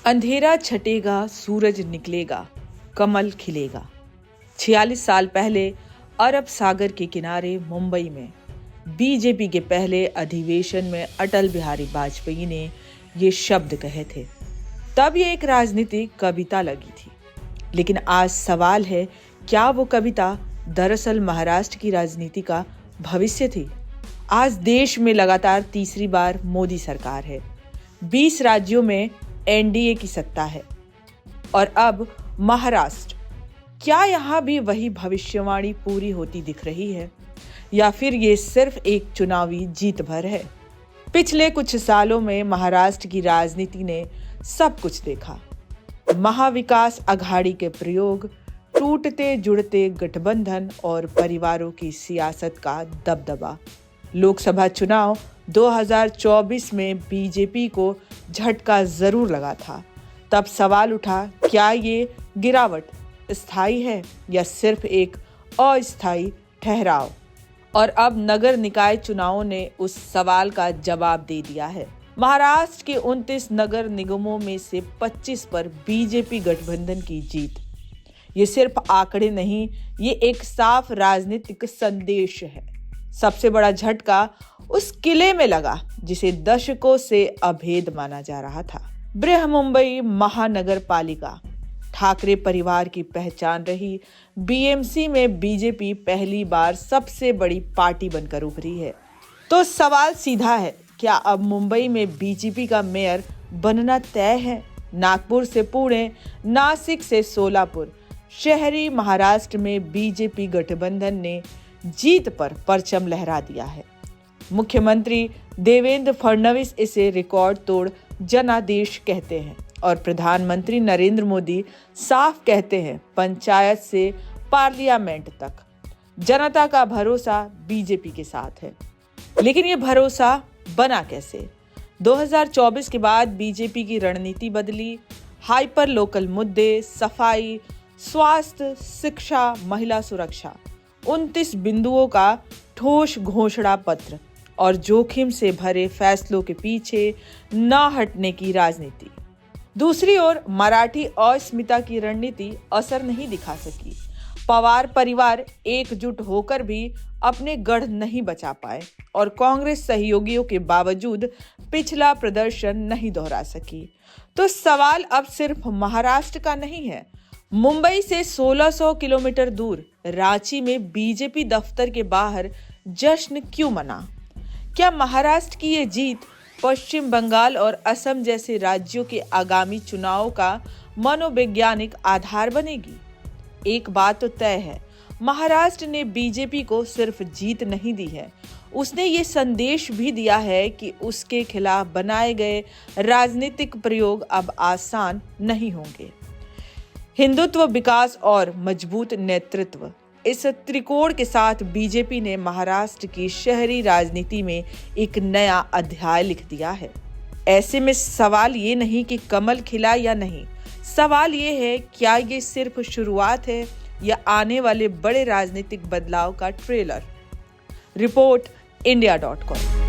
अंधेरा छटेगा, सूरज निकलेगा, कमल खिलेगा। 46 साल पहले अरब सागर के किनारे मुंबई में बीजेपी के पहले अधिवेशन में अटल बिहारी वाजपेयी ने ये शब्द कहे थे। तब ये एक राजनीतिक कविता लगी थी, लेकिन आज सवाल है, क्या वो कविता दरअसल महाराष्ट्र की राजनीति का भविष्य थी? आज देश में लगातार तीसरी बार मोदी सरकार है। 20 राज्यों में एनडीए की सत्ता है और अब महाराष्ट्र। क्या यहाँ भी वही भविष्यवाणी पूरी होती दिख रही है या फिर ये सिर्फ एक चुनावी जीत भर है? पिछले कुछ सालों में महाराष्ट्र की राजनीति ने सब कुछ देखा। महाविकास अघाड़ी के प्रयोग, टूटते जुड़ते गठबंधन और परिवारों की सियासत का दबदबा। लोकसभा चुनाव 2024 में बीजेपी को झटका जरूर लगा था। तब सवाल उठा, क्या ये गिरावट स्थायी है या सिर्फ एक अस्थायी ठहराव? और अब नगर निकाय चुनावों ने उस सवाल का जवाब दे दिया है। महाराष्ट्र के 29 नगर निगमों में से 25 पर बीजेपी गठबंधन की जीत। ये सिर्फ आंकड़े नहीं, ये एक साफ राजनीतिक संदेश है। सबसे बड़ा झटका उस किले में लगा जिसे दशकों से अभेद माना जा रहा था। बृहमुंबई महानगर पालिका ठाकरे परिवार की पहचान रही बीएमसी में बीजेपी पहली बार सबसे बड़ी पार्टी बनकर उभरी है। तो सवाल सीधा है, क्या अब मुंबई में बीजेपी का मेयर बनना तय है? नागपुर से पुणे, नासिक से सोलापुर, शहरी महाराष्ट्र में बीजेपी गठबंधन ने जीत पर परचम लहरा दिया है। मुख्यमंत्री देवेंद्र फडणवीस इसे रिकॉर्ड तोड़ जनादेश कहते हैं और प्रधानमंत्री नरेंद्र मोदी साफ कहते हैं, पंचायत से पार्लियामेंट तक जनता का भरोसा बीजेपी के साथ है। लेकिन ये भरोसा बना कैसे? 2024 के बाद बीजेपी की रणनीति बदली। हाइपर लोकल मुद्दे, सफाई, स्वास्थ्य, शिक्षा, महिला सुरक्षा, 29 बिंदुओं का ठोस घोषणा पत्र और जोखिम से भरे फैसलों के पीछे न हटने की राजनीति। दूसरी ओर मराठी अस्मिता की रणनीति असर नहीं दिखा सकी। पवार परिवार एकजुट होकर भी अपने गढ़ नहीं बचा पाए और कांग्रेस सहयोगियों के बावजूद पिछला प्रदर्शन नहीं दोहरा सकी। तो सवाल अब सिर्फ महाराष्ट्र का नहीं है। मुंबई से 1600 किलोमीटर दूर रांची में बीजेपी दफ्तर के बाहर जश्न क्यों मना? क्या महाराष्ट्र की ये जीत पश्चिम बंगाल और असम जैसे राज्यों के आगामी चुनावों का मनोवैज्ञानिक आधार बनेगी? एक बात तो तय है, महाराष्ट्र ने बीजेपी को सिर्फ जीत नहीं दी है, उसने ये संदेश भी दिया है कि उसके खिलाफ बनाए गए राजनीतिक प्रयोग अब आसान नहीं होंगे। हिंदुत्व, विकास और मजबूत नेतृत्व, इस त्रिकोण के साथ बीजेपी ने महाराष्ट्र की शहरी राजनीति में एक नया अध्याय लिख दिया है। ऐसे में सवाल ये नहीं कि कमल खिला या नहीं, सवाल ये है, क्या ये सिर्फ शुरुआत है या आने वाले बड़े राजनीतिक बदलाव का ट्रेलर? रिपोर्ट इंडिया.com।